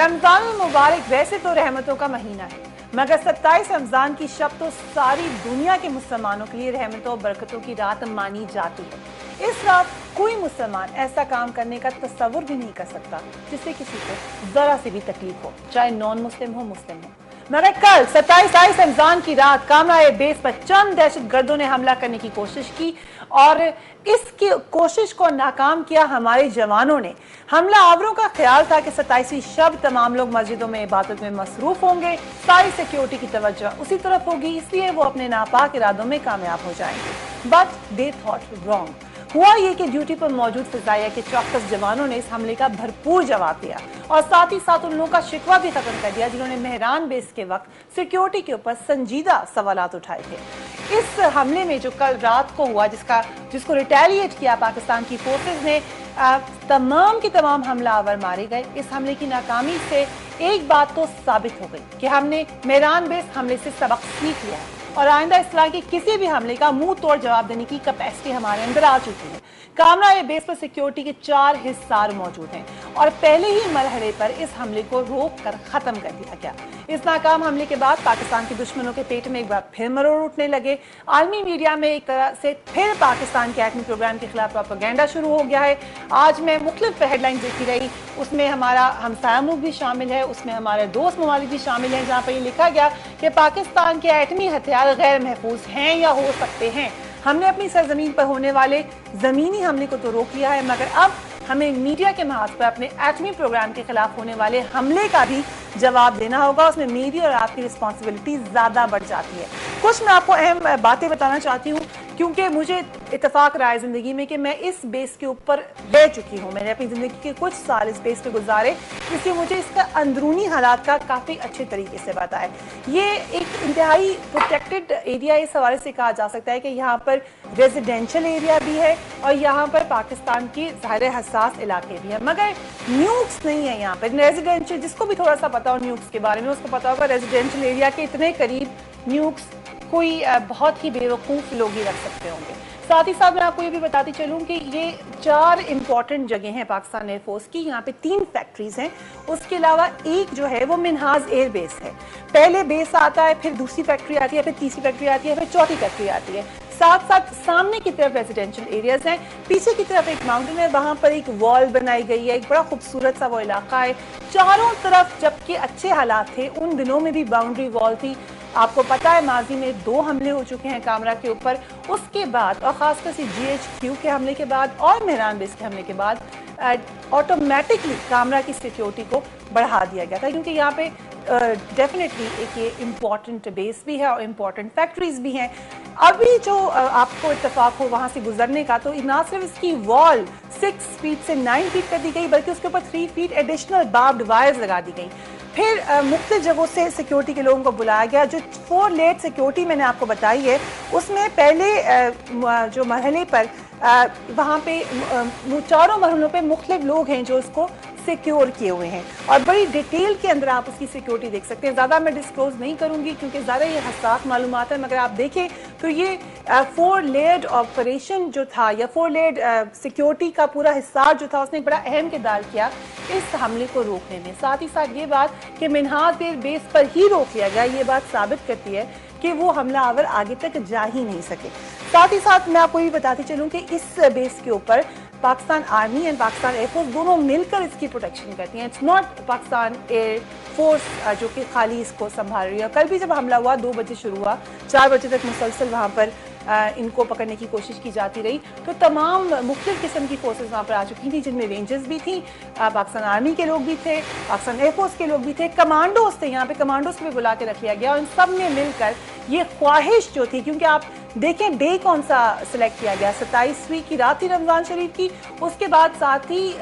रमजान मुबारक वैसे तो रहमतों का महीना है, मगर 27 रमजान की शब तो सारी दुनिया के मुसलमानों के लिए रहमतों और बरकतों की रात मानी जाती है। इस रात कोई मुसलमान ऐसा काम करने का तसव्वुर भी नहीं कर सकता जिससे किसी को जरा सी भी तकलीफ हो, चाहे नॉन मुस्लिम हो मुस्लिम हो। मगर कल 27 रमजान की रात कामरा बेस पर चंद दहशत गर्दों ने हमला करने की कोशिश की और इसकी कोशिश को नाकाम किया हमारे जवानों ने। हमला आवरों का ख्याल था कि 27वीं शब तमाम लोग मस्जिदों में इबादत में मसरूफ होंगे, सारी सिक्योरिटी की तवज्जो उसी तरफ होगी, इसलिए वो अपने नापाक इरादों में कामयाब हो जाएंगे। But they thought wrong. हुआ ये कि ड्यूटी पर मौजूद फिजाइया के चौकस जवानों ने इस हमले का भरपूर जवाब दिया और साथ ही साथ उन लोगों का शिकवा भी खत्म कर दिया जिन्होंने मेहरान बेस के वक्त सिक्योरिटी के ऊपर संजीदा सवालात उठाए थे। इस हमले में जो कल रात को हुआ, जिसको रिटेलिएट किया पाकिस्तान की फोर्सेस ने, तमाम के तमाम हमलावर मारे गए। इस हमले की नाकामी से एक बात तो साबित हो गई कि हमने मेहरान बेस हमले से सबक सीख लिया है और आइंदा इस तरह के किसी भी हमले का मुंह तोड़ जवाब देने की कैपेसिटी हमारे अंदर आ चुकी है। कामरा बेस पर सिक्योरिटी के 4 हिस्सार मौजूद हैं और पहले ही मरहले पर इस हमले को रोक कर खत्म कर दिया गया। इस नाकाम हमले के बाद पाकिस्तान के दुश्मनों के पेट में एक बार फिर मरोड़ उठने लगे। आलमी मीडिया में एक तरह से फिर पाकिस्तान के एटमी प्रोग्राम के खिलाफ प्रोपेगेंडा शुरू हो गया है। आज मैं मुख्तलिफ हेडलाइन देखी रही, उसमें हमारा हमसाया मुल्क भी शामिल है, उसमें हमारे दोस्त ममालिक भी शामिल हैं, जहाँ पर ये लिखा गया कि पाकिस्तान के एटमी हथियार गैर महफूज हैं या हो सकते हैं। हमने अपनी सरजमीन पर होने वाले जमीनी हमले को तो रोक लिया है, मगर अब हमें मीडिया के महाज पर अपने एटमी प्रोग्राम के खिलाफ होने वाले हमले का भी जवाब देना होगा। उसमें मेरी और आपकी रिस्पॉन्सिबिलिटी ज्यादा बढ़ जाती है। कुछ मैं आपको अहम बातें बताना चाहती हूँ क्योंकि मुझे इत्तेफाक रहा है जिंदगी में कि मैं इस बेस के ऊपर रह चुकी हूँ। मैंने अपनी जिंदगी के कुछ साल इस बेस पे गुजारे, इसलिए मुझे इसका अंदरूनी हालात का काफी अच्छे तरीके से पता है। ये एक इंतहाई प्रोटेक्टेड एरिया इस हवाले से कहा जा सकता है कि यहाँ पर रेजिडेंशियल एरिया भी है और यहाँ पर पाकिस्तान की ज़ाहिर हसास इलाके भी है, मगर न्यूक्स नहीं है यहाँ पर। रेजिडेंशियल, जिसको भी थोड़ा सा पता हो न्यूक्स के बारे में उसको पता होगा रेजिडेंशियल एरिया के इतने करीब न्यूक्स कोई बहुत ही बेवकूफ़ लोग ही रख सकते होंगे। साथ ही साथ मैं आपको ये भी बताती चलूँ कि ये 4 इंपॉर्टेंट जगह हैं पाकिस्तान एयरफोर्स की। यहाँ पे 3 फैक्ट्रीज हैं, उसके अलावा एक जो है वो मिनहाज एयर बेस है। पहले बेस आता है, फिर दूसरी फैक्ट्री आती है, फिर तीसरी फैक्ट्री आती है, फिर चौथी फैक्ट्री आती है। साथ साथ सामने की तरफ रेजिडेंशियल एरियाज हैं, पीछे की तरफ एक माउंटेन है, वहां पर एक वॉल बनाई गई है, एक बड़ा खूबसूरत सा वो इलाका है। चारों तरफ जबकि अच्छे हालात थे, उन दिनों में भी बाउंड्री वॉल थी। आपको पता है माजी में 2 हमले हो चुके हैं कामरा के ऊपर, उसके बाद और खासकर से GHQ के हमले के बाद और मेहरान बेस के हमले के बाद ऑटोमेटिकली कामरा की सिक्योरिटी को बढ़ा दिया गया था, क्योंकि यहाँ पे डेफिनेटली एक ये इम्पॉर्टेंट बेस भी है और इम्पॉर्टेंट फैक्ट्रीज भी हैं। अभी जो आपको इत्तेफाक हो वहाँ से गुजरने का, तो ना सिर्फ इसकी वॉल 6 फीट से 9 फीट कर दी गई, बल्कि उसके ऊपर 3 फीट एडिशनल बार्ब्ड वायर्स लगा दी गई। फिर मुख्तलिफ जगहों से सिक्योरिटी के लोगों को बुलाया गया। जो 4 लेयर सिक्योरिटी मैंने आपको बताई है, उसमें पहले जो मरहले पर वहाँ पे चारों मरहलों पे मुख्तलिफ लोग हैं जो इसको सिक्योर किए हुए हैं और बड़ी डिटेल के अंदर आप उसकी सिक्योरिटी देख सकते हैं। ज़्यादा मैं डिस्क्लोज नहीं करूँगी क्योंकि ज़्यादा ये हसास मालूमात है, मगर आप देखें तो ये 4 लेयर्ड ऑपरेशन जो था या 4 लेयर्ड सिक्योरिटी का पूरा हिस्सा जो था, उसने एक बड़ा अहम किरदार किया इस हमले को रोकने में। साथ ही साथ ये बात कि मिनहाज एयर बेस पर ही रोक लिया गया, ये बात साबित करती है कि वो हमलावर आगे तक जा ही नहीं सके। साथ ही साथ मैं आपको ये बताती चलूँ कि इस बेस के ऊपर Pakistan army and Pakistan air force दोनों मिलकर इसकी प्रोटेक्शन करती हैं। It's not Pakistan air force जो कि खाली इसको संभाल रही है। कल भी जब हमला हुआ 2 बजे शुरू हुआ, 4 बजे तक मुसलसल वहाँ पर इनको पकड़ने की कोशिश की जाती रही, तो तमाम मुख्तलिफ किस्म की फोर्सेस वहाँ पर आ चुकी थी, जिनमें रेंजर्स भी थी, पाकिस्तान आर्मी के लोग भी थे, पाकिस्तान एयरफोर्स के लोग भी थे, कमांडोज थे। यहाँ पे कमांडोज को भी बुला के रख लिया गया और इन सब ने मिलकर ये ख्वाहिश जो थी, क्योंकि आप देखें डे कौन सा सिलेक्ट किया गया, 27वीं की रात थी रमजान शरीफ की, उसके बाद साथ ही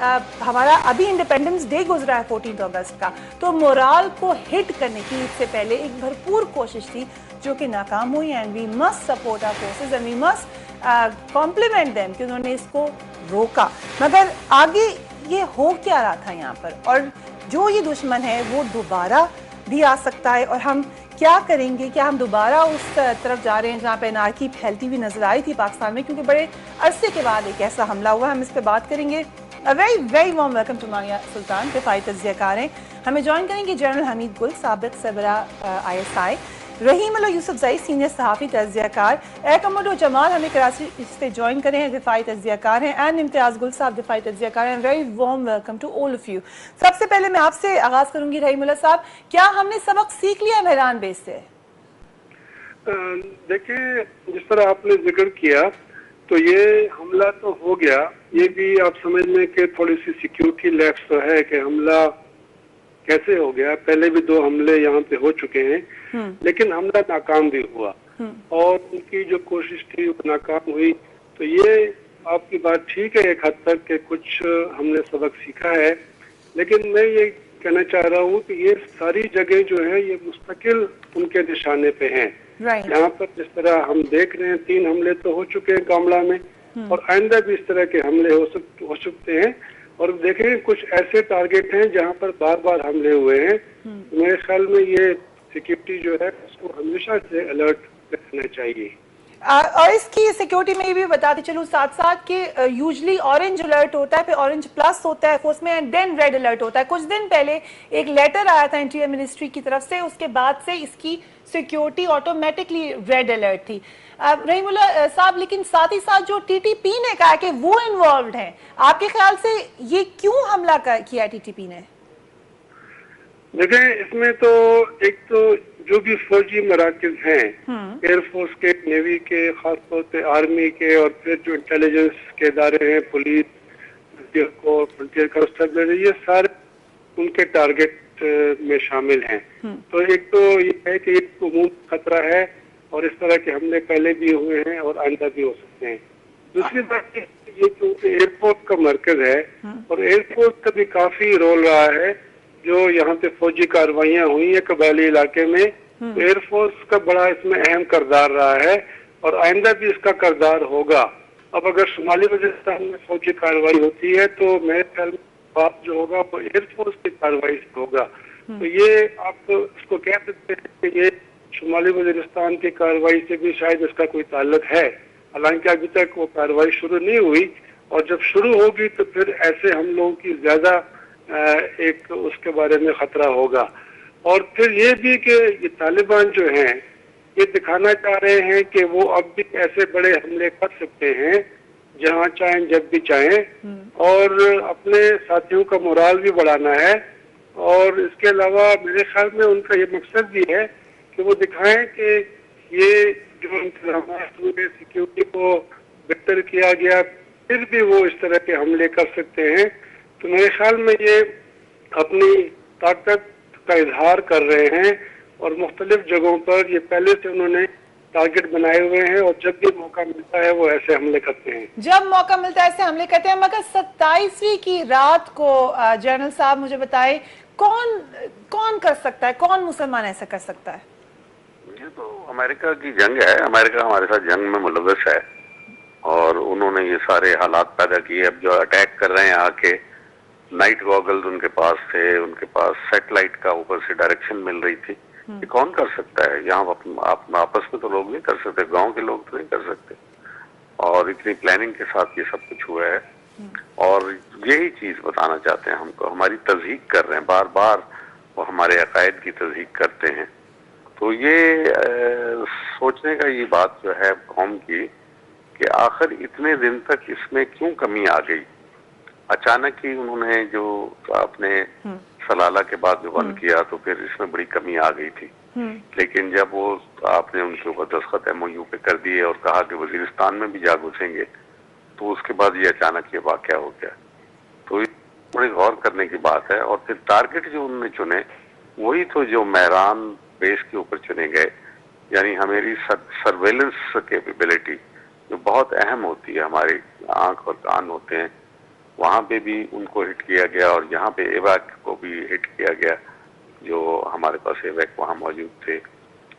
हमारा अभी इंडिपेंडेंस डे गुजरा है 14 अगस्त का, तो मोराल को हिट करने की इससे पहले एक भरपूर कोशिश थी जो कि नाकाम हुई। And we must support our forces and we must compliment them कि उन्होंने इसको रोका। मगर आगे ये हो क्या रहा था यहाँ पर, और जो ये दुश्मन है वो दोबारा भी आ सकता है, और हम क्या करेंगे, क्या हम दोबारा उस तरफ जा रहे हैं जहाँ पे अनारकी फैलती हुई नजर आई थी पाकिस्तान में, क्योंकि बड़े अरसे के बाद एक ऐसा हमला हुआ। हम इस पर बात करेंगे। Very very warm welcome to Maya Sultan, दिफाई तज्जियाकार हैं हमें ज्वाइन करेंगे जनरल हमीद गुल, साबिक सरबरा ISI, Rahimullah Yusufzai, senior सहाफ़ी तज्ज़ियाकार, एकमुल जमाल हमें कराची से ज्वाइन करें हैं, दिफाई तज्ज़ियाकार हैं, एंड इम्तियाज़ गुल साहब दिफाई तज्ज़ियाकार हैं। Very warm welcome to all of you. सबसे पहले मैं आपसे आगाज़ करूंगी रहीम अल्लाह साहब, क्या हमने सबक सीख लिया मेहरान बेस से? देखिए, जिस तरह आपने जिक्र किया तो ये हमला तो हो गया, ये भी आप समझ लें कि थोड़ी सी सिक्योरिटी लैप्स तो है कि हमला कैसे हो गया। पहले भी 2 हमले यहाँ पे हो चुके हैं, लेकिन हमला नाकाम भी हुआ और उनकी जो कोशिश थी वो नाकाम हुई। तो ये आपकी बात ठीक है एक हद तक कि कुछ हमने सबक सीखा है, लेकिन मैं ये कहना चाह रहा हूँ कि ये सारी जगह जो है ये मुस्तकिल उनके निशाने पे हैं। यहाँ पर जिस तरह हम देख रहे हैं 3 हमले तो हो चुके हैं कामला में, और आइंदा भी इस तरह के हमले हो सकते हैं। और देखें कुछ ऐसे टारगेट हैं जहाँ पर बार बार हमले हुए हैं। मेरे ख्याल में ये सिक्योरिटी जो है उसको हमेशा से अलर्ट रहना चाहिए। और इसकी सिक्योरिटी में ये भी बताते चलूँ साथ साथ कि यूजली ऑरेंज अलर्ट होता है, फिर ऑरेंज प्लस होता है उसमें, एंड देन रेड अलर्ट होता है। कुछ दिन पहले एक लेटर आया था इंटीरियर मिनिस्ट्री की तरफ से, उसके बाद से इसकी सिक्योरिटी ऑटोमेटिकली रेड अलर्ट थी। रहीमुल्लाह साहब, लेकिन साथ ही साथ जो TTP ने कहा कि वो इन्वॉल्व हैं, आपके ख्याल से ये क्यों हमला किया TTP ने? देखें, इसमें तो एक तो जो भी फौजी मराकज हैं, एयरफोर्स के, नेवी के, खासतौर पे आर्मी के, और फिर जो इंटेलिजेंस के इदारे हैं, पुलिस, फ्रंटियर कांस्टेबल, ये सारे उनके टारगेट में शामिल हैं। तो एक तो ये है कि एक उमूमी खतरा है और इस तरह के हमले पहले भी हुए हैं और आइंदा भी हो सकते हैं। दूसरी बात ये क्योंकि एयरफोर्स का मरकज है और एयरफोर्स का भी काफी रोल रहा है। जो यहाँ पे फौजी कार्रवाइयाँ हुई है कबायली इलाके में, तो एयरफोर्स का बड़ा इसमें अहम किरदार रहा है और आइंदा भी इसका किरदार होगा। अब अगर शुमाली वजीरिस्तान में फौजी कार्रवाई होती है तो मेरे ख्याल में बात जो होगा वो एयरफोर्स की कार्रवाई से होगा। तो ये आप इसको कह सकते हैं कि ये शुमाली वजीरिस्तान की कार्रवाई से भी शायद इसका कोई ताल्लुक है, हालांकि अभी तक वो कार्रवाई शुरू नहीं हुई, और जब शुरू होगी तो फिर ऐसे हम लोगों की ज्यादा एक उसके बारे में खतरा होगा। और फिर ये भी कि ये तालिबान जो हैं ये दिखाना चाह रहे हैं कि वो अब भी ऐसे बड़े हमले कर सकते हैं जहां चाहें, जब भी चाहें, और अपने साथियों का मोराल भी बढ़ाना है। और इसके अलावा मेरे ख्याल में उनका ये मकसद भी है कि वो दिखाएं कि ये जो इंतजाम हुए, सिक्योरिटी को बेहतर किया गया, फिर भी वो इस तरह के हमले कर सकते हैं। तो मेरे ख्याल में ये अपनी ताकत का इजहार कर रहे हैं और मुख्तलिफ जगहों पर ये पहले से उन्होंने टारगेट बनाए हुए हैं और जब भी मौका मिलता है वो ऐसे हमले करते हैं। जब मौका मिलता है ऐसे हमले करते हैं। मगर 27वीं की रात को जनरल साहब मुझे बताएं, कौन कर सकता है, कौन मुसलमान ऐसा कर सकता है? ये तो अमेरिका की जंग है, अमेरिका हमारे साथ जंग में मुलव्वस है और उन्होंने ये सारे हालात पैदा किए। अब जो अटैक कर रहे हैं आके, नाइट गॉगल्स उनके पास थे, उनके पास सैटेलाइट का ऊपर से डायरेक्शन मिल रही थी। ये कौन कर सकता है? यहाँ आप आपस में तो लोग नहीं कर सकते, गांव के लोग तो नहीं कर सकते। और इतनी प्लानिंग के साथ ये सब कुछ हुआ है और यही चीज बताना चाहते हैं हमको। हमारी तज़हीक कर रहे हैं, बार बार वो हमारे अकायद की तज़हीक करते हैं। तो ये सोचने का ये बात जो है कौम की कि आखिर इतने दिन तक इसमें क्यों कमी आ गई। अचानक ही उन्होंने जो अपने सलाला के बाद जो बंद किया तो फिर इसमें बड़ी कमी आ गई थी। लेकिन जब वो आपने उनके ऊपर दस्तखत MOU पे कर दिए और कहा कि वजीरिस्तान में भी जा घुसेंगे, तो उसके बाद ये अचानक ये वाकया हो गया। तो बड़े गौर करने की बात है। और फिर टारगेट जो उन्होंने चुने वही तो जो मेहरान बेस के ऊपर चुने गए, यानी हमारी सर्वेलेंस कैपेबिलिटी जो बहुत अहम होती है, हमारी आंख और कान होते हैं, वहाँ पे भी उनको हिट किया गया। और यहाँ पे एवैक को भी हिट किया गया, जो हमारे पास एवैक वहाँ मौजूद थे,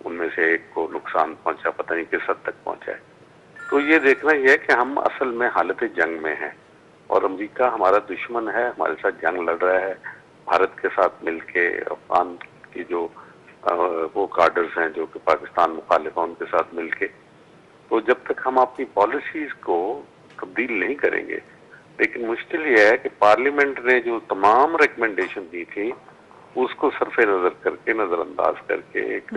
उनमें से एक को नुकसान पहुंचा, पता नहीं किस हद तक पहुंचा है। तो ये देखना ये है कि हम असल में हालत जंग में हैं और अमेरिका हमारा दुश्मन है, हमारे साथ जंग लड़ रहा है। भारत के साथ मिलके अफगान की जो वो कार्डर्स हैं जो कि पाकिस्तान मुखालिफ है, उनके साथ मिलके, तो जब तक हम अपनी पॉलिसीज को तब्दील नहीं करेंगे। लेकिन मुश्किल ये है कि पार्लियामेंट ने जो तमाम रिकमेंडेशन दी थी اس کو صرف نظر کر کے نظر انداز کر کے ایک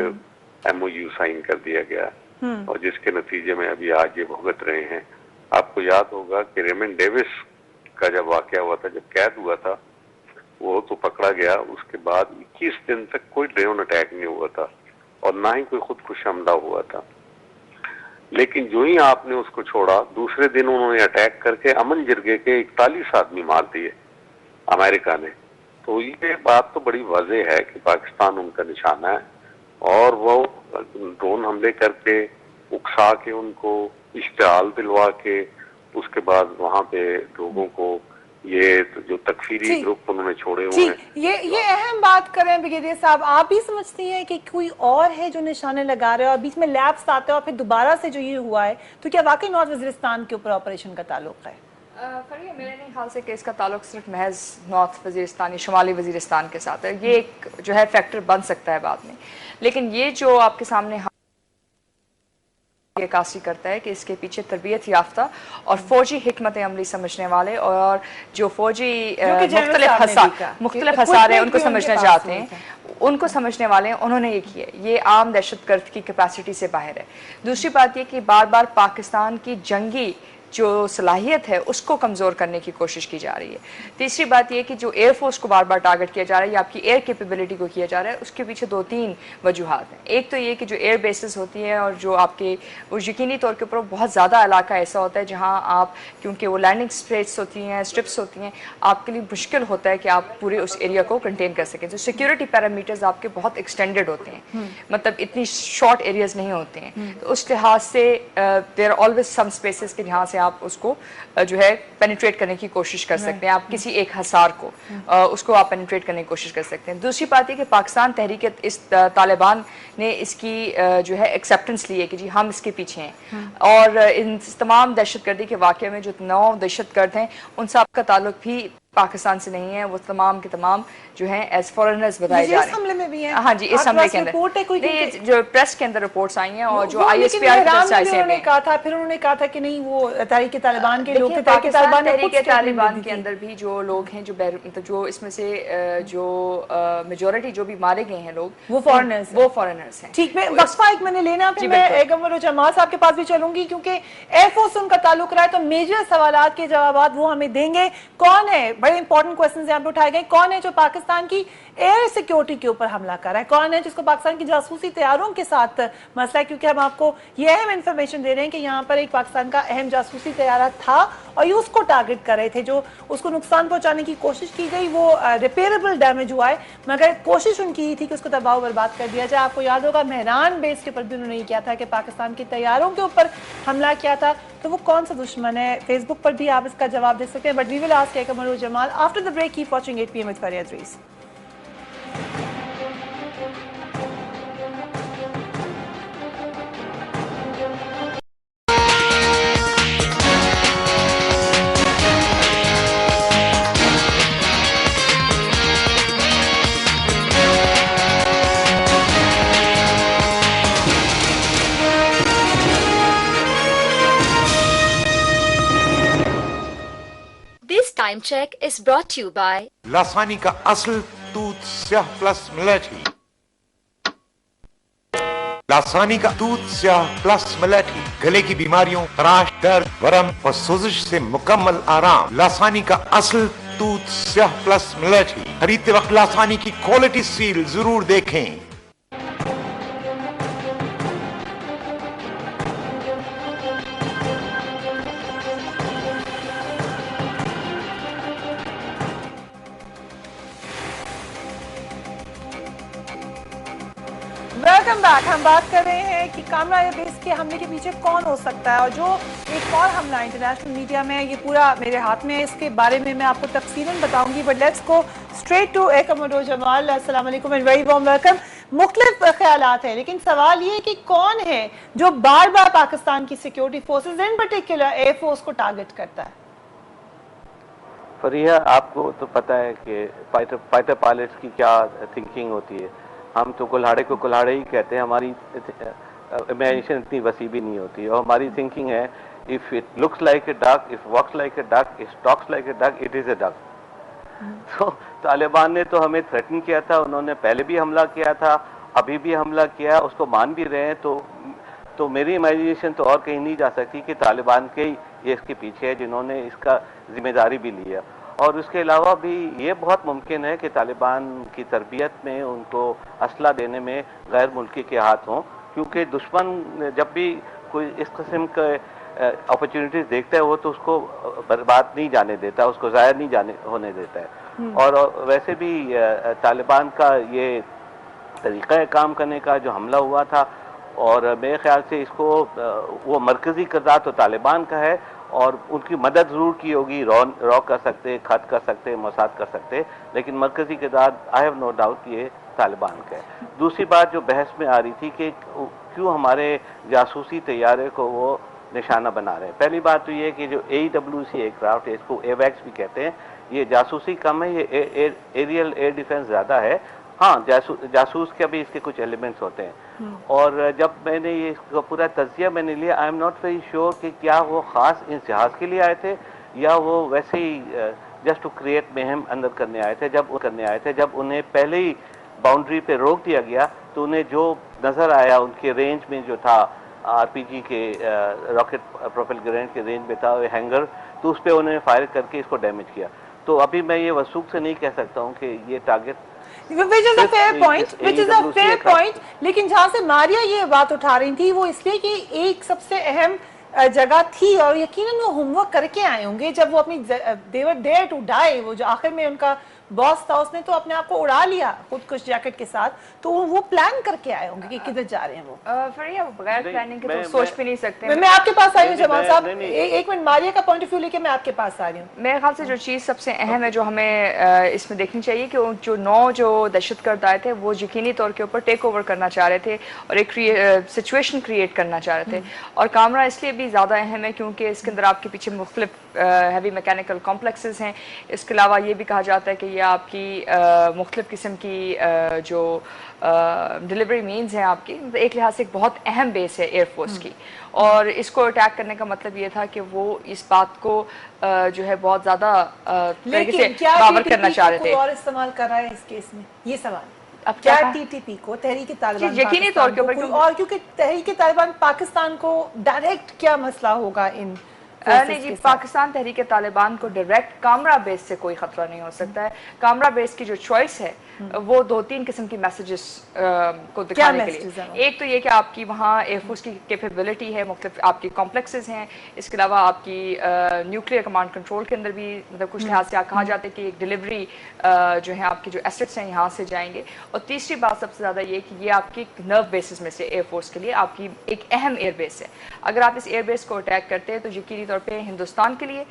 MOU سائن کر دیا گیا، اور جس کے نتیجے میں ابھی آج یہ بھگت رہے ہیں۔ آپ کو یاد ہوگا کہ ریمنڈ ڈیوس کا جب واقعہ ہوا تھا، جب قید ہوا تھا، وہ تو پکڑا گیا، اس کے بعد 21 دن تک کوئی ڈرون اٹیک نہیں ہوا تھا اور نہ ہی کوئی خودکش حملہ ہوا تھا، لیکن جو ہی آپ نے اس کو چھوڑا، دوسرے دن انہوں نے اٹیک کر کے امن جرگے کے 41 آدمی مار دیے امریکہ نے۔ تو یہ بات تو بڑی واضح ہے کہ پاکستان ان کا نشانہ ہے، اور وہ ڈرون حملے کر کے، اکسا کے، ان کو اشتعال دلوا کے، اس کے بعد وہاں پہ لوگوں کو یہ جو تکفیری گروپ انہوں نے چھوڑے ہوئے ہیں۔ یہ اہم بات کریں بریگیڈیئر صاحب، آپ بھی سمجھتی ہیں کہ کوئی اور ہے جو نشانے لگا رہے ہیں اور بیچ میں لیپس آتے ہیں اور پھر دوبارہ سے جو یہ ہوا ہے، تو کیا واقعی نارتھ وزیرستان کے اوپر آپریشن کا تعلق ہے؟ فریا، میرے نہیں خیال سے کہ اس کا تعلق صرف محض نارتھ وزیرستان یا شمالی وزیرستان کے ساتھ ہے، یہ ایک جو ہے فیکٹر بن سکتا ہے بعد میں، لیکن یہ جو آپ کے سامنے یہ عکاسی کرتا ہے کہ اس کے پیچھے تربیت یافتہ اور فوجی حکمت عملی سمجھنے والے، اور جو فوجی مختلف ہسار ہیں ان کو سمجھنا چاہتے ہیں، ان کو سمجھنے والے ہیں، انہوں نے یہ کیا۔ یہ عام دہشت گرد کی کیپیسٹی سے باہر ہے۔ دوسری بات یہ کہ بار بار پاکستان کی جنگی جو صلاحیت ہے اس کو کمزور کرنے کی کوشش کی جا رہی ہے۔ تیسری بات یہ کہ جو ایئر فورس کو بار بار ٹارگٹ کیا جا رہا ہے یا آپ کی ایئر کیپیبلٹی کو کیا جا رہا ہے، اس کے پیچھے 2-3 وجوہات ہیں۔ ایک تو یہ کہ جو ایئر بیسز ہوتی ہیں اور جو آپ کے وہ یقینی طور کے اوپر بہت زیادہ علاقہ ایسا ہوتا ہے جہاں آپ، کیونکہ وہ لینڈنگ اسپیس ہوتی ہیں، اسٹرپس ہوتی ہیں، آپ کے لیے مشکل ہوتا ہے کہ آپ پورے اس ایریا کو کنٹین کر سکیں۔ جو سیکیورٹی پیرامیٹرز آپ کے بہت ایکسٹینڈڈ ہوتے ہیں، مطلب اتنی شارٹ ایریاز نہیں ہوتے ہیں، تو اس لحاظ سے there are always some spaces کے جہاں سے آپ اس کو جو ہے پینیٹریٹ کرنے کی کوشش کر سکتے ہیں، آپ کسی ایک حصار کو اس کو آپ پینیٹریٹ کرنے کی کوشش کر سکتے ہیں۔ دوسری بات یہ کہ پاکستان تحریک اس طالبان نے اس کی جو ہے ایکسیپٹنس لی ہے کہ جی ہم اس کے پیچھے ہیں، اور ان تمام دہشت گردی کے واقعے میں جو 9 دہشت گرد ہیں ان سب کا تعلق بھی پاکستان سے نہیں ہے، وہ تمام کے تمام جو ہیں ایز فورنرز بتائے جا رہے ہیں۔ اس حملے میں بھی ہیں؟ ہاں جی، اس حملے کے اندر جو پریس کے اندر رپورٹس آئی ہیں اور جو ISPR کی طرف سے انہوں نے کہا تھا، پھر انہوں نے کہا تھا کہ نہیں وہ تحریک طالبان کے لوگ تھے، تحریک طالبان کے اندر بھی جو لوگ ہیں جو اس میں سے جو میجورٹی جو بھی مارے گئے ہیں لوگ وہ فورنرز ہیں۔ ٹھیک، میں وقفہ ایک میں نے لینا، پھر میں ایگمبر جمال صاحب کے پاس بھی چلوں گی کیونکہ ایئر فورس ان کا تعلق رہا ہے، تو میجر سوالات کے جوابات وہ ہمیں دیں گے۔ کون ہے، بڑے امپورٹنٹ کوسچنز یہاں پہ اٹھائے گئے، کون ہے جو پاکستان کی ایئر سیکیورٹی کے اوپر حملہ کر رہا ہے، کون ہے جس کو پاکستان کی جاسوسی طیاروں کے ساتھ مسئلہ ہے، کیونکہ ہم آپ کو یہ اہم انفارمیشن دے رہے ہیں کہ یہاں پر ایک پاکستان کا اہم جاسوسی طیارہ تھا اور یہ اس کو ٹارگٹ کر رہے تھے، جو اس کو نقصان پہنچانے کی کوشش کی گئی، وہ ریپیئربل ڈیمیج ہوا ہے، مگر کوشش ان کی تھی کہ اس کو تباہ و برباد کر دیا جائے۔ آپ کو یاد ہوگا مہران بیس کے اوپر بھی انہوں نے یہ کیا تھا کہ پاکستان کے طیاروں کے اوپر حملہ کیا تھا، تو وہ کون سا دشمن ہے؟ فیس بک پر بھی آپ اس کا جواب دے سکتے ہیں، but we will ask Akmal Jamal after the break. Keep watching 8 PM with Faria Idris۔ Time check is brought to you by لاسانی کا اصل دودھ سیاہ پلس ملیٹھی۔ لاسانی کا دودھ سیاہ پلس ملیٹھی گلے کی بیماریوں، خراش، درد، ورم اور سوزش سے مکمل آرام۔ لاسانی کا اصل دودھ سیاہ پلس ملیٹھی خریدتے وقت لاسانی کی کوالٹی سیل ضرور دیکھیں۔ Welcome back. ہم بات کر رہے ہیں کہ کامرا ایئر بیس کے حملے کے پیچھے کون ہو سکتا ہے، اور جو ایک اور حملہ انٹرنیشنل میڈیا میں یہ پورا میرے ہاتھ میں ہے، اس کے بارے میں میں آپ کو تفصیلاً بتاؤں گی، but let's go straight to Akmal Jamal. السلام علیکم اینڈ ویری وارم ویلکم۔ مختلف خیالات ہیں، لیکن سوال یہ ہے کہ کون ہے جو بار بار پاکستان کی security forces in particular air force کو ٹارگٹ کرتا ہے؟ فریحہ، آپ کو تو پتہ ہے کہ فائٹر پائلٹس کی کیا تھنکنگ ہوتی ہے۔ ہم تو کلہاڑے کو کلہاڑے ہی کہتے ہیں، ہماری امیجنیشن اتنی وسیع بھی نہیں ہوتی، اور ہماری تھنکنگ ہے if it looks like a duck, if walks like a duck, if talks like a duck, it is a duck۔ تو طالبان نے تو ہمیں تھریٹن کیا تھا, انہوں نے پہلے بھی حملہ کیا تھا, ابھی بھی حملہ کیا, اس کو مان بھی رہے ہیں. تو میری امیجنیشن تو اور کہیں نہیں جا سکتی کہ طالبان کے یہ اس کے پیچھے ہے جنہوں نے اس کا ذمہ داری بھی لیا. اور اس کے علاوہ بھی یہ بہت ممکن ہے کہ طالبان کی تربیت میں, ان کو اسلحہ دینے میں غیر ملکی کے ہاتھ ہوں, کیونکہ دشمن جب بھی کوئی اس قسم کے اپرچونیٹیز دیکھتا ہے وہ تو اس کو برباد نہیں جانے دیتا, اس کو ضائع نہیں ہونے دیتا ہے. اور ویسے بھی طالبان کا یہ طریقہ کام کرنے کا جو حملہ ہوا تھا, اور میرے خیال سے اس کو وہ مرکزی کردار تو طالبان کا ہے, اور ان کی مدد ضرور کی ہوگی, رو کر سکتے, خط کر سکتے, موساد کر سکتے, لیکن مرکزی کردار آئی ہیو نو ڈاؤٹ یہ طالبان کا ہے. دوسری بات جو بحث میں آ رہی تھی کہ کیوں ہمارے جاسوسی طیارے کو وہ نشانہ بنا رہے ہیں. پہلی بات تو یہ کہ جو AWC ایئر کرافٹ ہے, اس کو ایویکس بھی کہتے ہیں, یہ جاسوسی کم ہے, یہ ایریل ایئر ڈیفنس زیادہ ہے. ہاں جاسوس کے بھی اس کے کچھ ایلیمنٹس ہوتے ہیں. اور جب میں نے یہ اس کا پورا تجزیہ میں نے لیا, I am not very sure کہ کیا وہ خاص ان جہاز کے لیے آئے تھے یا وہ ویسے ہی جسٹ ٹو کریٹ مہم اندر کرنے آئے تھے. جب انہیں پہلے ہی باؤنڈری پہ روک دیا گیا تو انہیں جو نظر آیا ان کے رینج میں جو تھا, RPG کے راکٹ پروپل گرینیڈ کے رینج میں تھا ہینگر, تو اس پہ انہوں نے فائر کر کے اس کو ڈیمیج کیا. تو ابھی میں یہ وثوق سے نہیں کہہ سکتا ہوں کہ یہ target which is a fair point. لیکن جہاں سے ماریا یہ بات اٹھا رہی تھی وہ اس لیے کہ ایک سب سے اہم جگہ تھی, اور یقیناً وہ ہوم ورک کر کے آئے ہوں گے جب وہ اپنی they were there to die, وہ جو آخر میں ان کا باس تھا اس نے تو اپنے آپ کو اڑا لیا خود کش جیکٹ کے ساتھ, تو وہ پلان کر کے آئے ہوں گے کہ کدھر جا رہے ہیں وہ. فریہ بغیر پلاننگ کے تو سوچ بھی نہیں سکتے. میں آپ کے پاس آئی ہوں جمال صاحب, ایک منٹ ماریا کا پوائنٹ آف ویو لے کے میں آپ کے پاس آ رہی ہوں. میرے خیال سے جو چیز سب سے اہم ہے جو ہمیں اس میں دیکھنی چاہیے کہ جو 9 جو دہشت گرد آئے تھے وہ یقینی طور کے اوپر ٹیک اوور کرنا چاہ رہے تھے اور ایک سچویشن کریٹ کرنا چاہ رہے تھے. اور کامرہ اس لیے بھی زیادہ اہم ہے کیونکہ اس کے اندر آپ کے پیچھے مختلف ہیوی میکینیکل کمپلیکسز ہیں. اس کے علاوہ یہ بھی کہا جاتا ہے کہ یہ آپ کی مختلف قسم کی جو ڈیلیوری مینز ہیں آپ کی, ایک لحاظ سے ایک بہت اہم بیس ہے ایئر فورس کی, اور اس کو اٹیک کرنے کا مطلب یہ تھا کہ وہ اس بات کو جو ہے بہت زیادہ طریقے سے باور کرنا چاہ رہے تھے. اور استعمال کر رہا ہے اس کیس میں یہ سوال, اب کیا TTP کو تحریک طالبان یقینی طور کے اوپر, اور کیونکہ تحریک طالبان پاکستان کو ڈائریکٹ کیا مسئلہ ہوگا ان نہیں جی, پاکستان تحریک طالبان کو ڈائریکٹ کامرہ بیس سے کوئی خطرہ نہیں ہو سکتا ہے. کامرہ بیس کی جو چوائس ہے وہ 2-3 قسم کی میسیجز کو دکھانے کے لیے. ایک تو یہ کہ آپ کی وہاں ایئر فورس کی کیپیبلٹی ہے, مختلف آپ کی کمپلیکسز ہیں. اس کے علاوہ آپ کی نیوکلیئر کمانڈ کنٹرول کے اندر بھی مطلب کچھ لحاظ سے کہا جاتا ہے کہ ایک ڈیلیوری جو ہے آپ کی جو ایسٹس ہیں یہاں سے جائیں گے. اور تیسری بات سب سے زیادہ یہ کہ یہ آپ کی نرو بیسز میں سے ایئر فورس کے لیے آپ کی ایک اہم ایئر بیس ہے. اگر آپ اس ایئر بیس کو اٹیک کرتے ہیں تو یقینی طور پہ ہندوستان کے لیے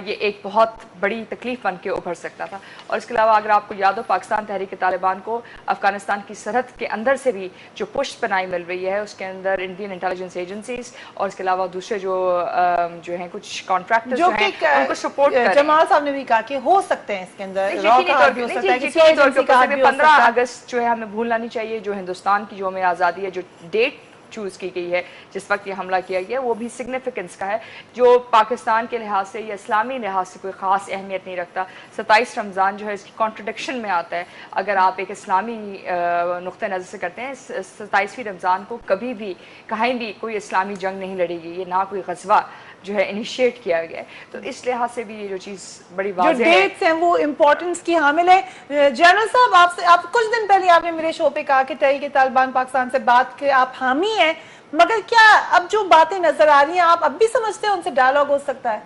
یہ ایک بہت بڑی تکلیف بن کے ابھر سکتا تھا. اور اس کے علاوہ اگر آپ کو یاد ہو, پاکستان تحریک طالبان کو افغانستان کی سرحد کے اندر سے بھی جو پشت پناہی مل رہی ہے, اس کے اندر انڈین انٹیلیجنس ایجنسیز اور اس کے علاوہ دوسرے جو ہیں کچھ کانٹریکٹرز جو ہیں ان کو سپورٹ کر. جمال صاحب نے بھی کہا کہ ہو سکتے ہیں اس کے اندر 15 اگست جو ہے ہمیں بھولنا نہیں چاہیے, جو ہندوستان کی یوم آزادی ہے, جو ڈیٹ چوز کی گئی ہے جس وقت یہ حملہ کیا گیا, وہ بھی سگنیفیکنس کا ہے جو پاکستان کے لحاظ سے یا اسلامی لحاظ سے کوئی خاص اہمیت نہیں رکھتا. 27 رمضان جو ہے اس کی کانٹرڈکشن میں آتا ہے. اگر آپ ایک اسلامی نقطہ نظر سے کرتے ہیں, 27ویں رمضان کو کبھی بھی کہیں بھی کوئی اسلامی جنگ نہیں لڑی گئی, یہ نہ کوئی غزوہ جو ہے انیشیٹ کیا گیا ہے. تو اس لحاظ سے بھی یہ جو چیز بڑی واضح ہے, جو ڈیٹس ہیں وہ امپورٹنس کی حامل ہے. جنرل صاحب آپ کچھ دن پہلے آپ نے میرے شو پہ کہا کہ تحریک طالبان پاکستان سے بات کے آپ حامی ہیں, مگر کیا اب جو باتیں نظر آ رہی ہیں آپ اب بھی سمجھتے ہیں ان سے ڈائیلاگ ہو سکتا ہے؟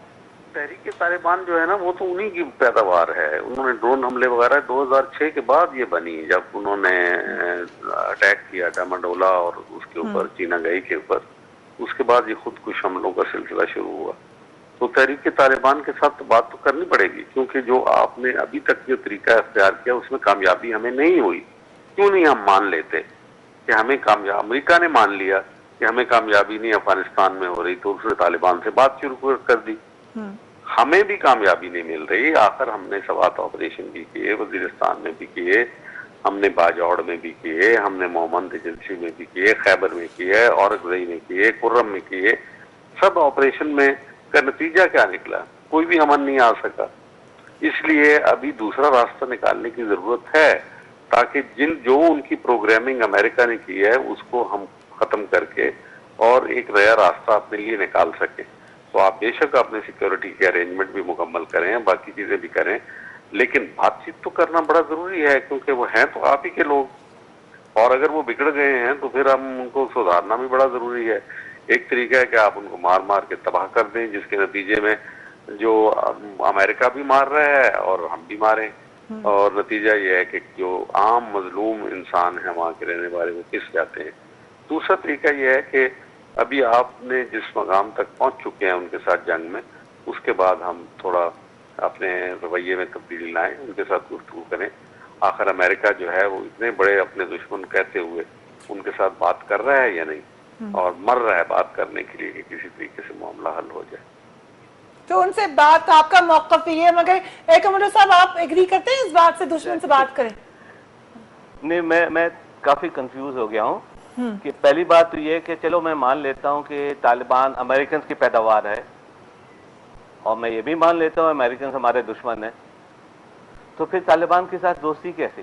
تحریک طالبان جو ہے نا وہ تو انہی کی پیداوار ہے. انہوں نے ڈرون حملے وغیرہ 2006 کے بعد یہ بنی, جب انہوں نے اٹیک کیا ڈاماڈولا اور اس کے اوپر چینا گئی کے اوپر, اس کے بعد یہ خود کش حملوں کا سلسلہ شروع ہوا. تو تحریک طالبان کے ساتھ بات تو کرنی پڑے گی, کیونکہ جو آپ نے ابھی تک جو طریقہ اختیار کیا اس میں کامیابی ہمیں نہیں ہوئی. کیوں نہیں ہم مان لیتے کہ ہمیں کامیاب, امریکہ نے مان لیا کہ ہمیں کامیابی نہیں افغانستان میں ہو رہی, تو اس نے طالبان سے بات شروع کر دی. ہمیں بھی کامیابی نہیں مل رہی. آخر ہم نے سوات آپریشن بھی کیے, وزیرستان میں بھی کیے, ہم نے باجوڑ میں بھی کیے, ہم نے مومند ایجنسی میں بھی کیے, خیبر میں کیے, اورکزئی میں کیے, کرم میں کیے. سب آپریشن میں کا نتیجہ کیا نکلا؟ کوئی بھی امن نہیں آ سکا. اس لیے ابھی دوسرا راستہ نکالنے کی ضرورت ہے تاکہ جو ان کی پروگرامنگ امریکہ نے کی ہے اس کو ہم ختم کر کے اور ایک نیا راستہ اپنے لیے نکال سکیں. تو آپ بے شک اپنے سیکیورٹی کے ارینجمنٹ بھی مکمل کریں, باقی چیزیں بھی کریں, لیکن بات چیت تو کرنا بڑا ضروری ہے کیونکہ وہ ہیں تو آپ ہی کے لوگ, اور اگر وہ بگڑ گئے ہیں تو پھر ہم ان کو سدھارنا بھی بڑا ضروری ہے. ایک طریقہ ہے کہ آپ ان کو مار مار کے تباہ کر دیں, جس کے نتیجے میں جو امریکہ بھی مار رہا ہے اور ہم بھی ماریں, اور نتیجہ یہ ہے کہ جو عام مظلوم انسان ہیں وہاں کے رہنے والے وہ پس جاتے ہیں. دوسرا طریقہ یہ ہے کہ ابھی آپ نے جس مقام تک پہنچ چکے ہیں ان کے ساتھ جنگ میں, اس کے بعد ہم تھوڑا اپنے رویے میں تبدیلی لائیں, ان کے ساتھ گفتگو کریں. آخر امریکہ جو ہے وہ اتنے بڑے اپنے دشمن کہتے ہوئے ان کے ساتھ بات کر رہا ہے یا نہیں, اور مر رہا ہے بات کرنے کے لیے کہ کسی طریقے سے معاملہ حل ہو جائے. تو ان سے بات, آپ کا موقف یہ ہے, مگر ایک عمر صاحب آپ ایگری کرتے ہیں اس بات سے دشمن سے بات کریں؟ نہیں, میں کافی کنفیوز ہو گیا ہوں کہ پہلی بات تو یہ کہ چلو میں مان لیتا ہوں کہ طالبان امریکنز کی پیداوار ہے, اور میں یہ بھی مان لیتا ہوں امریکنز ہمارے دشمن ہیں, تو پھر طالبان کے ساتھ دوستی کیسے؟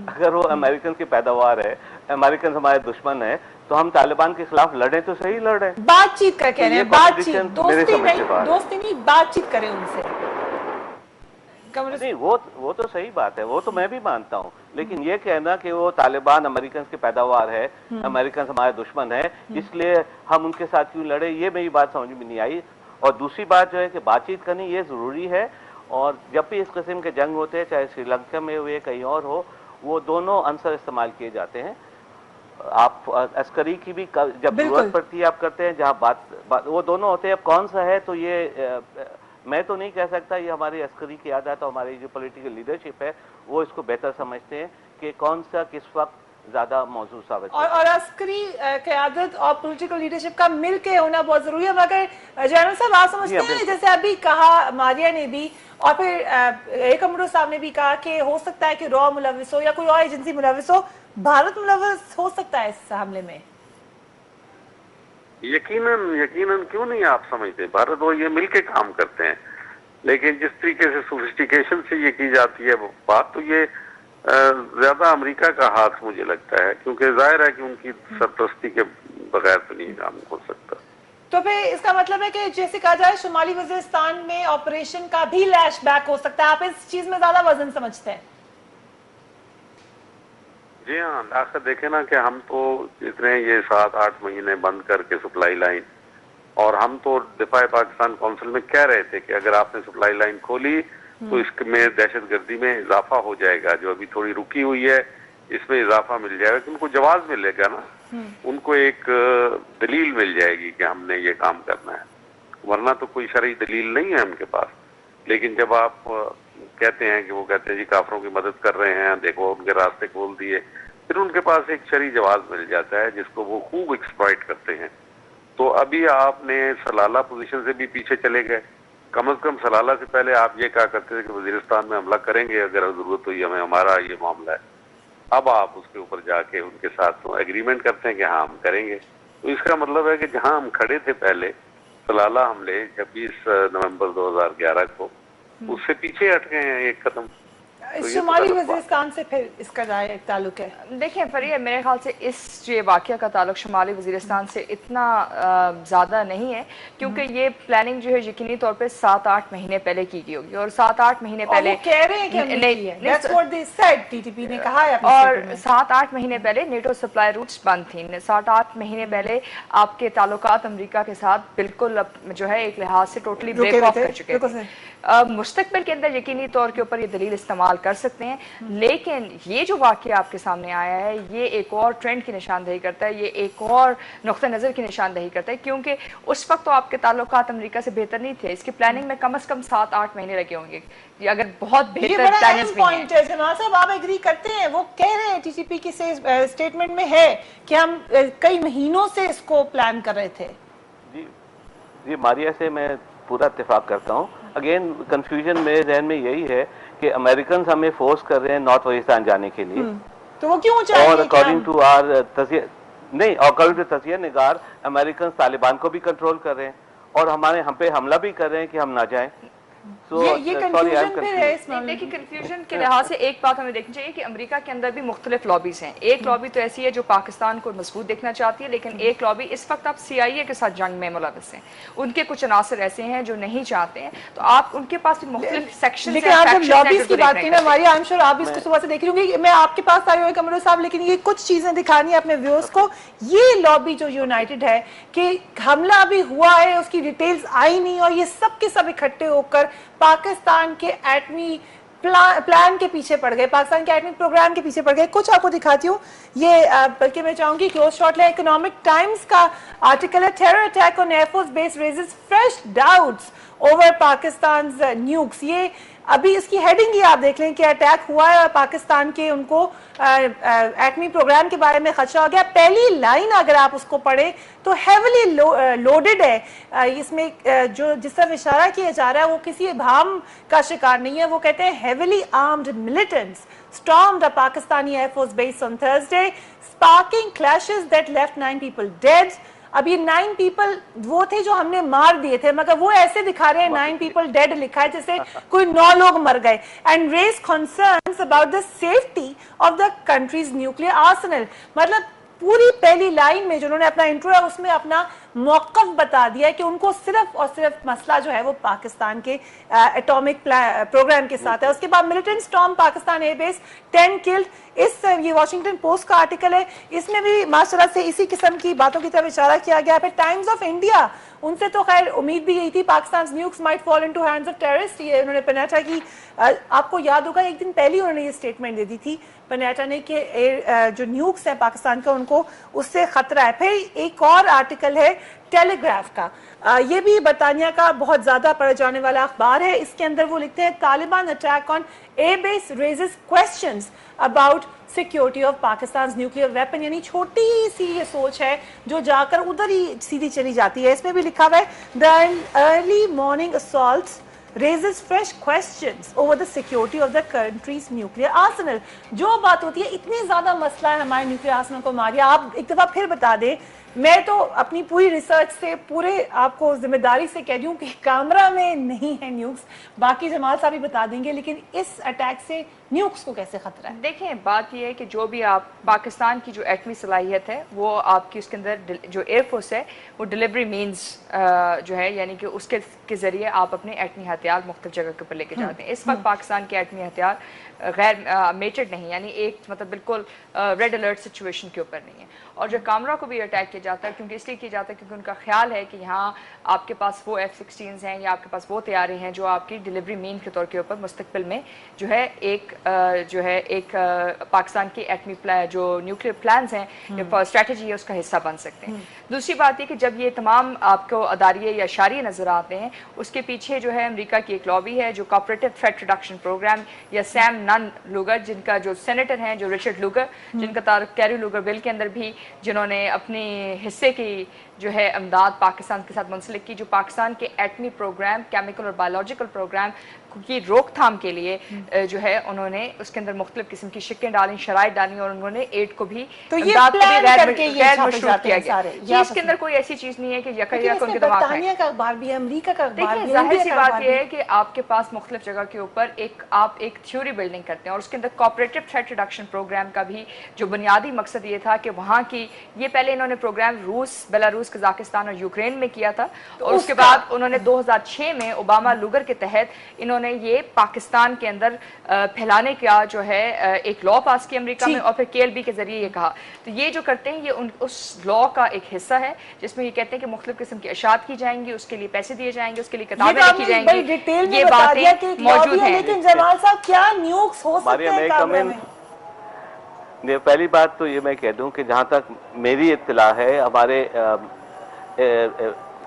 اگر وہ امریکن کی پیداوار ہے, امریکن ہمارے دشمن ہے, تو ہم طالبان کے خلاف لڑیں تو صحیح لڑیں. بات چیت کا کہہ رہے ہیں, بات چیت, دوستی نہیں, بات چیت کریں ان سے. نہیں, وہ تو صحیح بات ہے, وہ تو میں بھی مانتا ہوں, لیکن یہ کہنا کہ وہ طالبان امریکن کی پیداوار ہے, امریکن ہمارے دشمن ہے, اس لیے ہم ان کے ساتھ کیوں لڑیں, یہ میری بات سمجھ میں نہیں آئی. اور دوسری بات جو ہے کہ بات چیت کرنی یہ ضروری ہے, اور جب بھی اس قسم کے جنگ ہوتے ہیں, چاہے سری لنکا میں ہوئے کہیں اور ہو, وہ دونوں عنصر استعمال کیے جاتے ہیں. آپ عسکری کی بھی جب ضرورت پڑتی ہے آپ کرتے ہیں, جہاں بات وہ دونوں ہوتے ہیں. اب کون سا ہے تو یہ میں تو نہیں کہہ سکتا, یہ ہماری عسکری قیادت اور ہماری جو پولیٹیکل لیڈرشپ ہے وہ اس کو بہتر سمجھتے ہیں کہ کون سا کس وقت زیادہ موضوع ثابت ہے. اور عسکری قیادت اور پولیٹیکل لیڈرشپ کا مل کے ہونا بہت ضروری ہے. مگر جنرل صاحب آپ سمجھتے ہیں, جیسے ابھی کہا ماریہ نے بھی, اور پھر ایک امرو صاحب نے بھی کہا کہ ہو سکتا ہے کہ را ملوث ہو یا کوئی اور ایجنسی ملوث ہو, بھارت ملوث ہو سکتا ہے اس حملے میں؟ یقیناً کیوں نہیں آپ سمجھتے, بھارت وہ یہ مل کے کام کرتے ہیں, لیکن جس طریقے سے سوفسٹیکیشن سے یہ کی جاتی ہے بات, تو یہ زیادہ امریکہ کا ہاتھ مجھے لگتا ہے, کیونکہ ظاہر ہے کہ ان کی سرپرستی کے بغیر تو نہیں کام ہو سکتا. تو پھر اس کا مطلب ہے کہ جیسے کہا جائے شمالی وزیرستان میں آپریشن کا بھی لیش بیک ہو سکتا ہے, آپ اس چیز میں زیادہ وزن سمجھتے ہیں؟ جی ہاں, آخر دیکھیں نا کہ ہم تو اتنے یہ 7-8 مہینے بند کر کے سپلائی لائن, اور ہم تو دفاع پاکستان کونسل میں کہہ رہے تھے کہ اگر آپ نے سپلائی لائن کھولی تو اس میں دہشت گردی میں اضافہ ہو جائے گا, جو ابھی تھوڑی رکی ہوئی ہے اس میں اضافہ مل جائے گا, کہ ان کو جواز ملے گا نا, ان کو ایک دلیل مل جائے گی کہ ہم نے یہ کام کرنا ہے, ورنہ تو کوئی شرعی دلیل نہیں ہے ان کے پاس. لیکن جب آپ کہتے ہیں کہ وہ کہتے ہیں جی کافروں کی مدد کر رہے ہیں, دیکھو ان کے راستے کھول دیے, پھر ان کے پاس ایک شرعی جواز مل جاتا ہے جس کو وہ خوب ایکسپلائٹ کرتے ہیں. تو ابھی آپ نے سلالہ پوزیشن سے بھی پیچھے چلے گئے, کم از کم سلالہ سے پہلے آپ یہ کہا کرتے تھے کہ وزیرستان میں حملہ کریں گے اگر ضرورت ہوئی ہمیں, ہمارا یہ معاملہ ہے. اب آپ اس کے اوپر جا کے ان کے ساتھ ایگریمنٹ کرتے ہیں کہ ہاں ہم کریں گے. تو اس کا مطلب ہے کہ جہاں ہم کھڑے تھے پہلے سلالہ حملے 26 نومبر 2011 کو, اس سے پیچھے ہٹ گئے ہیں ایک قدم. شمالی وزیرستان سے پھر اس کا ڈائریکٹ تعلق ہے؟ دیکھیں فریہ, میرے خیال سے اس یہ واقعہ کا تعلق شمالی وزیرستان سے اتنا زیادہ نہیں ہے, کیونکہ یہ پلاننگ جو ہے یقینی طور پہ 7-8 مہینے پہلے کی گئی ہوگی, اور 7-8 مہینے پہلے وہ کہہ رہے ہیں کہ ہم نے کی ہے, that's what they said, TTP نے کہا ہے, اور 7-8 مہینے پہلے نیٹو سپلائی روٹس بند تھیں, 7-8 مہینے پہلے آپ کے تعلقات امریکہ کے ساتھ بالکل جو ہے ایک لحاظ سے ٹوٹلی بریک آف کر چکے تھے. مستقبل کے اندر یقینی طور کے اوپر یہ دلیل استعمال کر سکتے ہیں, لیکن یہ جو واقعہ آپ کے سامنے آیا ہے یہ ایک اور ٹرینڈ کی نشاندہی کرتا ہے, یہ ایک اور نقطہ نظر کی نشاندہی کرتا ہے, کیونکہ اس وقت تو آپ کے تعلقات امریکہ سے بہتر نہیں تھے. اس کی پلاننگ میں کم از کم 7-8 مہینے لگے ہوں گے, اگر بہت بہتر پلاننگز بھی ہیں. جناب صاحب آپ ایگری کرتے ہیں, وہ کہہ رہے ہیں ٹی سی پی کی اسٹیٹمنٹ میں ہے کہ ہم کئی مہینوں سے اس کو پلان کر رہے تھے. جی ماریہ سے میں پورا اتفاق کرتا ہوں. اگین کنفیوژن میرے ذہن میں یہی ہے کہ امریکنز ہمیں فورس کر رہے ہیں نارتھ وزیرستان جانے کے لیے, تو وہ کیوں چاہیں گے؟ اور اکارڈنگ ٹو آر تجزیہ نگار امریکنز طالبان کو بھی کنٹرول کر رہے ہیں, اور ہم پہ حملہ بھی کر رہے ہیں کہ ہم نہ جائیں. ये कंफ्यूजन फिर है इस मामले में। देखिए कंफ्यूजन के लिहाज से एक बात हमें देखनी चाहिए कि अमेरिका के अंदर भी मुख्तलिफ लॉबीज हैं। एक लॉबी तो ऐसी है जो पाकिस्तान को मजबूत देखना चाहती है, लेकिन एक लॉबी इस वक्त आप CIA के साथ जंग में मुलविस हैं। उनके कुछ अनासर ऐसे हैं जो नहीं चाहते हैं, तो आप उनके पास भी मुख्तलिफ सेक्शन। लेकिन आप जब लॉबीज की बात की ना हमारी, आई एम श्योर आप भी इसको सुबह से देख रही होंगी। मैं आपके पास आई हूँ कमरुल साहब, लेकिन ये कुछ चीजें दिखानी है अपने व्यूअर्स को। ये लॉबी जो यूनाइटेड है कि हमला अभी हुआ है, उसकी डिटेल्स आई नहीं, और ये सब के सब इकट्ठे होकर पाकिस्तान के एटमी प्लान के पीछे पड़ गए, पाकिस्तान के एटमी प्रोग्राम के पीछे पड़ गए। कुछ आपको दिखाती हूँ, ये बल्कि मैं चाहूंगी क्लोज शॉट ले। इकोनॉमिक टाइम्स का आर्टिकल है, terror attack on air force base raises fresh doubts over Pakistan nukes. ये अभी इसकी हेडिंग ही आप देख लें कि अटैक हुआ है और पाकिस्तान के उनको एटमी प्रोग्राम के बारे में खदशा हो गया। पहली लाइन अगर आप उसको पढ़े तो हेविली लोडेड है। इसमें जो जिस तरफ इशारा किया जा रहा है वो किसी इबाम का शिकार नहीं है। वो कहते हैं heavily armed militants stormed a Pakistani Air Force base on Thursday, sparking clashes that left 9 people dead. अब ये 9 पीपल वो थे जो हमने मार दिए थे, मगर वो ऐसे दिखा रहे हैं 9 पीपल डेड लिखा है जैसे कोई 9 लोग मर गए। And raise concerns about the safety of the country's nuclear arsenal. मतलब पूरी पहली लाइन में जो उन्होंने अपना इंट्रो है उसमें अपना मौक़िफ़ बता दिया है कि उनको सिर्फ और सिर्फ मसला जो है वो पाकिस्तान के एटॉमिक प्रोग्राम के साथ है। उसके बाद militant storm Pakistan airbase 10 killed. ये वॉशिंगटन पोस्ट का आर्टिकल है, इसमें भी माशाल्लाह से इसी किस्म की बातों की तरफ इशारा किया गया। फिर टाइम्स ऑफ इंडिया, उनसे तो खैर उम्मीद भी यही थी, Pakistan nukes might fall into hands of terrorist. ये उन्होंने पनेटा की, आपको याद होगा एक दिन पहले उन्होंने ये स्टेटमेंट दे दी थी पनेटा ने कि जो न्यूक्स है पाकिस्तान का उनको उससे खतरा है। फिर एक और आर्टिकल है टेलीग्राफ का, ये भी बरतानिया का बहुत ज्यादा पढ़े जाने वाला अखबार है। इसके अंदर वो लिखते हैं Taliban attack on airbase raises questions about security of Pakistan nuclear weapon. यानी छोटी सी ये सोच है जो जाकर उधर ही सीधी चली जाती है। इसमें भी लिखा हुआ है the early morning assaults raises fresh questions over the security of the country's nuclear arsenal। जो बात होती है इतनी ज्यादा मसला है हमारे न्यूक्लियर आर्सेनल को मारिया। आप एक दफा फिर बता दें, मैं तो अपनी पूरी रिसर्च से पूरे आपको जिम्मेदारी से कह दूं कि कैमरा में नहीं है न्यूक्स, बाकी जमाल साहब भी बता देंगे, लेकिन इस अटैक से न्यूक्स को कैसे खतरा है? देखें बात यह है कि जो भी आप पाकिस्तान की जो एटमी सलाहियत है वो आपकी उसके अंदर जो एयरफोर्स है वो डिलीवरी मीन्स जो है यानी कि उसके के जरिए आप अपने एटमी हथियार मुख्तलिफ जगह के ऊपर लेके जाते हैं। इस वक्त पाकिस्तान के एटमी हथियार गैर मेटेड नहीं, यानी एक मतलब बिल्कुल रेड अलर्ट सिचुएशन के ऊपर नहीं है। और जो कामरा को भी अटैक किया जाता है क्योंकि इसलिए किया जाता है क्योंकि उनका ख्याल है कि यहाँ आपके पास वो F-16s हैं या आपके पास वो तैयारी हैं जो आपकी डिलीवरी मीन के तौर के ऊपर मुस्तकबिल में जो है एक पाकिस्तान की एटमी जो न्यूक्लियर प्लान्स हैं स्ट्रेटजी है उसका हिस्सा बन सकते हैं। दूसरी बात ये कि जब ये तमाम आपको अदारिये या इशारे नजर आते हैं उसके पीछे जो है अमेरिका की एक लॉबी है जो कॉपरेटिव थ्रेट रिडक्शन प्रोग्राम या सैम नन लूगर, जिनका जो सेनेटर हैं जो रिचर्ड लूगर, जिनका तारुफ कैरी लूगर बिल के अंदर भी जिन्होंने अपने हिस्से की जो है अमदाद पाकिस्तान के साथ मुंसलिक की, जो पाकिस्तान के एटमी प्रोग्राम केमिकल और बायोलॉजिकल प्रोग्राम की रोकथाम के लिए जो है उन्होंने उसके अंदर मुख्तलिफ किस्म की शिक्कें डाली, शराइत डाली और उन्होंने एड को भी गैर मशरूत किया गया। इसके अंदर कोई ऐसी चीज नहीं है कि यका उनके दिमाग में। देखिए जाहिर सी बात यह है कि आपके पास मुख्तलिफ जगह के ऊपर आप एक थ्योरी बिल्डिंग करते हैं और उसके अंदर कोऑपरेटिव थ्रेट रिडक्शन प्रोग्राम का भी जो बुनियादी मकसद ये था कि वहाँ की ये पहले इन्होंने प्रोग्राम रूस, बेलारूस, कजाकिस्तान और यूक्रेन में किया था और उसके बाद उन्होंने 2006 में ओबामा लूगर के तहत इन्होंने ये पाकिस्तान के अंदर फैलाने का जो है एक लॉ पास किया अमेरिका में और फिर KLB के जरिए ये कहा। तो ये जो करते हैं ये उस लॉ का एक हिस्सा है जिसमें ये कहते हैं कि मुख्तलिफ किस्म की अशात की जाएंगी, उसके लिए पैसे दिए जाएंगे, उसके लिए किताबें लिखी जाएंगी, ये बातें मौजूद हैं। लेकिन जमाल साहब क्या न्यूक्स हो सकते हैं कामरा में? पहली बात तो ये मैं कह दूं कि जहां तक मेरी इत्तला है हमारे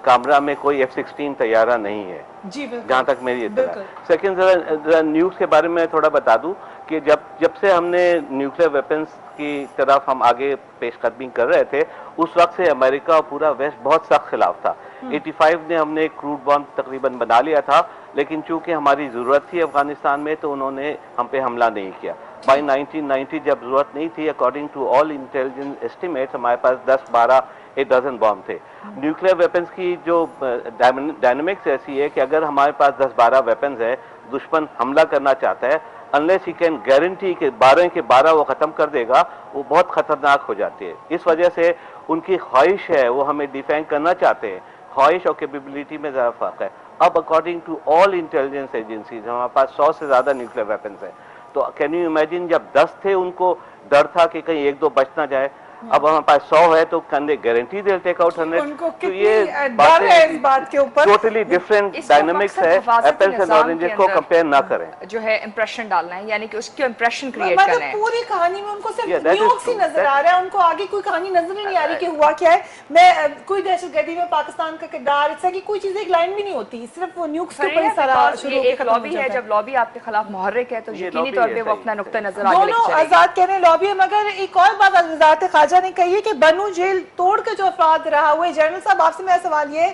कामरा में कोई F-16 तैयारा नहीं है जी, जहां तक मेरी इत्तला है। सेकंड जरा न्यूक्स के बारे में थोड़ा बता दूं कि जब से हमने न्यूक्लियर वेपन्स की तरफ हम आगे पेशकदमी कर रहे थे उस वक्त से अमेरिका और पूरा वेस्ट बहुत सख्त खिलाफ था। 85 ने हमने क्रूड बॉम्ब तकरीबन बना लिया था, लेकिन चूंकि हमारी जरूरत थी अफगानिस्तान में तो उन्होंने हम पे हमला नहीं किया। बाई 1990 जब जरूरत नहीं थी, according to all intelligence estimates हमारे पास 10-12 1 डजन बॉम्ब थे। न्यूक्लियर वेपन्स की जो डायनामिक्स ऐसी है कि अगर हमारे पास 10-12 वेपन्स है, दुश्मन हमला करना चाहता है, अनलेस ही कैन गारंटी कि 12 के 12 वो ख़त्म कर देगा, वो बहुत ख़तरनाक हो जाती है। इस वजह से उनकी ख्वाहिश है, वो हमें डिफेंड करना चाहते हैं, ख्वाहिश और कैपेबिलिटी में ज़्यादा फ़र्क है। अब according to all intelligence agencies हमारे पास 100 से ज़्यादा न्यूक्लियर वेपन्स हैं। तो कैन यू इमेजिन, जब 10 थे उनको डर था कि कहीं 1-2 बच ना जाए, अब हमारे पास 100 है तो can they guarantee they take out 100। उनको तो ये डर है इस बात के ऊपर। टोटली डिफरेंट डायनामिक्स है, एप्पल्स एंड ऑरेंजेस को कंपेयर ना करें। जो है इंप्रेशन डालना है, यानी कि उसके इंप्रेशन क्रिएट मतलब करना है। पूरी कहानी में उनको सिर्फ न्यूक्स ही नजर आ रहा है, उनको आगे कोई कहानी नजर ही नहीं आ रही कि हुआ क्या है। मैं कोई दहशतगर्दी में पाकिस्तान का किरदार, इस तरह की कोई चीज एक लाइन भी नहीं होती, सिर्फ वो न्यूक्स के ऊपर ही सारा शुरू एक लॉबी है, जब लॉबी आपके खिलाफ मुहर्रिक है तो यकीनी तौर पे वो अपना नुक्ता नजर आगे दोनों आजाद कह रहे हैं लॉबी है। मगर एक और बात वज़ारत ख़ारजा ने कही है कि बनू जेल तोड़ के जो अफराद रहा हुए, जनरल साहब आपसे मेरा सवाल ये,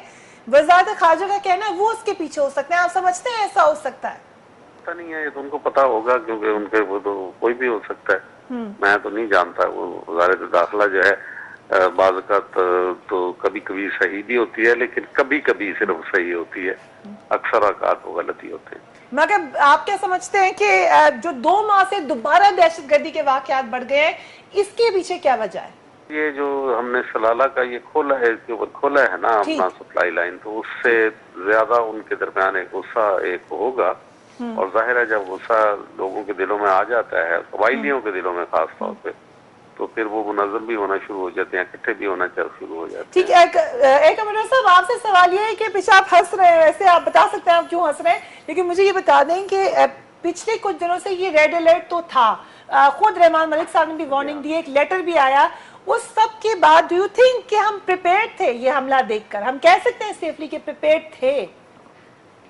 वज़ारत ख़ारजा का कहना है वो उसके पीछे हो सकते हैं, आप समझते हैं ऐसा हो सकता है? पता नहीं है, ये तो उनको पता होगा, क्योंकि उनके वो तो कोई भी हो सकता है, मैं तो नहीं जानता। वो वज़ारत दाखिला जो है बाज़-औक़ात तो कभी कभी सही भी होती है, लेकिन कभी कभी सिर्फ सही होती है, अक्सर औक़ात वो गलती होते हैं। मगर आप क्या समझते हैं कि जो 2 माह से दोबारा दहशतगर्दी के वाक़यात बढ़ गए हैं, इसके पीछे क्या वजह है? ये जो हमने सलाला का ये खोला है, इसके ऊपर खोला है ना अपना सप्लाई लाइन, तो उससे ज्यादा उनके दरमियान एक गुस्सा एक होगा, और जाहिर है जब गुस्सा लोगों के दिलों में आ जाता है, कबाइलियों के दिलों में खास तौर पे, तो फिर वो मुनज़्ज़म भी होना शुरू हो जाते हैं, इकट्ठे भी होना शुरू हो जाते हैं। ठीक है, एक अमर साहब आपसे सवाल ये है कि पीछे आप हंस रहे हैं, वैसे आप बता सकते हैं आप क्यों हंस रहे हैं, लेकिन मुझे ये बता दें कि पिछले कुछ दिनों से ये रेड अलर्ट तो था, खुद रहमान मलिक साहब ने भी वार्निंग दी, एक लेटर भी आया, उस सब के बाद डू यू थिंक कि हम प्रिपेयर्ड थे? ये हमला देखकर हम कह सकते हैं सेफली कि प्रिपेयर्ड थे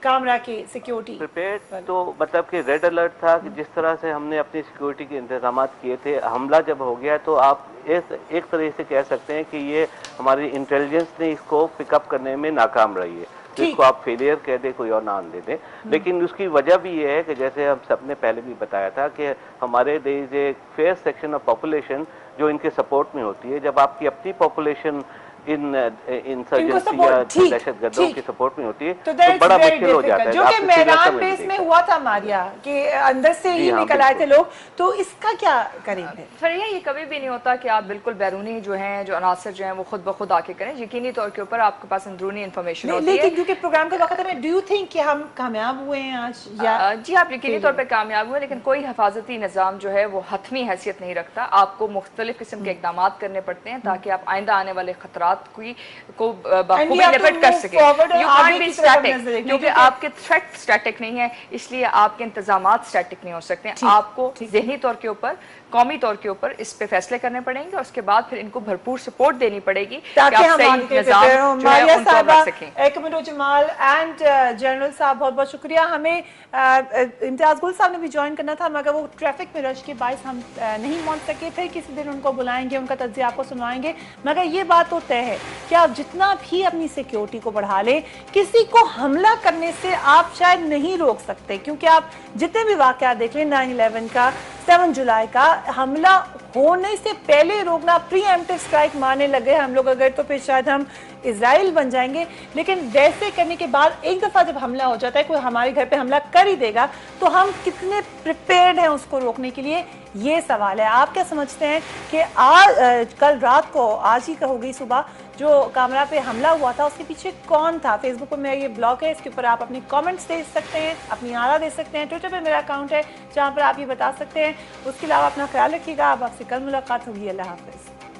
कामरा की सिक्योरिटी? प्रिपेयर्ड तो मतलब कि रेड अलर्ट था कि जिस तरह से हमने अपनी सिक्योरिटी के इंतजाम किए थे, हमला जब हो गया तो आप एक तरह से कह सकते हैं कि ये हमारी इंटेलिजेंस ने इसको पिकअप करने में नाकाम रही है। तो इसको आप फेलियर कह दे, कोई और नाम दे दे, लेकिन उसकी वजह भी ये है कि जैसे हम सबने पहले भी बताया था कि हमारे देश is a fair section of population जो इनके सपोर्ट में होती है। जब आपकी अपनी पॉपुलेशन इन इंसर्जेंसी या दहशतगर्दों के सपोर्ट में होती है तो बड़ा मुश्किल हो जाता है। जो कि मेहरान बेस में हुआ था मारिया कि अंदर से ही निकल आए थे लोग, तो इसका क्या करेंगे? फरिया, ये कभी भी नहीं होता कि आप बिल्कुल बैरूनी जो हैं, जो अनासर जो हैं वो खुद ब खुद आके करें। यकीनी तौर के ऊपर आपके पास अंदरूनी इन्फॉर्मेशन होती है। लेकिन क्योंकि प्रोग्राम के वक्त में, डू यू थिंक कि हम कामयाब हुए हैं आज? या जी, आप यकीनी तौर पर कामयाब हुए, लेकिन कोई हिफाजती निज़ाम जो है वो हतमी हैसियत नहीं रखता। आपको मुख्तलिफ किस्म के इक़दाम करने पड़ते हैं ताकि आप आइंदा आने वाले खतरात को बखूबी निपट कर सके। यू कांट बी स्टैटिक, क्योंकि आपके थ्रेट स्टैटिक नहीं है, इसलिए आपके इंतजामात स्टैटिक नहीं हो सकते। आपको ज़हनी तौर के ऊपर, कौमी तौर के ऊपर इस पे फैसले करने पड़ेंगे, और उसके बाद फिर इनको भरपूर सपोर्ट देनी पड़ेगी ताकि आप सही निज़ाम जो है उनको रख सकें। एकमल जमाल एंड जनरल साहब, बहुत बहुत शुक्रिया। हमें इम्तियाज गुल साहब ने भी ज्वाइन करना था, मगर वो ट्रैफिक में रश के बायस हम नहीं पहुंच सके थे। किसी दिन उनको बुलाएंगे, उनका तज्जिया आपको सुनवाएंगे। मगर ये बात तो तय है कि आप जितना भी अपनी सिक्योरिटी को बढ़ा लें, किसी को हमला करने से आप शायद नहीं रोक सकते, क्योंकि आप जितने भी वाकया देख लें, 9/11 का, 7 जुलाई का, हमला होने से पहले रोकना, प्री एम्प्टिव स्ट्राइक मारने लगे हम लोग अगर, तो फिर शायद हम इजराइल बन जाएंगे। लेकिन वैसे करने के बाद एक दफ़ा जब हमला हो जाता है, कोई हमारे घर पे हमला कर ही देगा, तो हम कितने प्रिपेयर्ड हैं उसको रोकने के लिए, ये सवाल है। आप क्या समझते हैं कि आज कल रात को, आज ही होगी सुबह, जो कामरा पे हमला हुआ था उसके पीछे कौन था? फेसबुक पर मेरा ये ब्लॉग है, इसके ऊपर आप अपने कमेंट्स दे सकते हैं, अपनी आरा दे सकते हैं। ट्विटर पे मेरा अकाउंट है जहाँ पर आप ये बता सकते हैं। उसके अलावा अपना ख्याल रखिएगा। अब आपसे कल मुलाकात होगी। अल्लाह हाफिज़।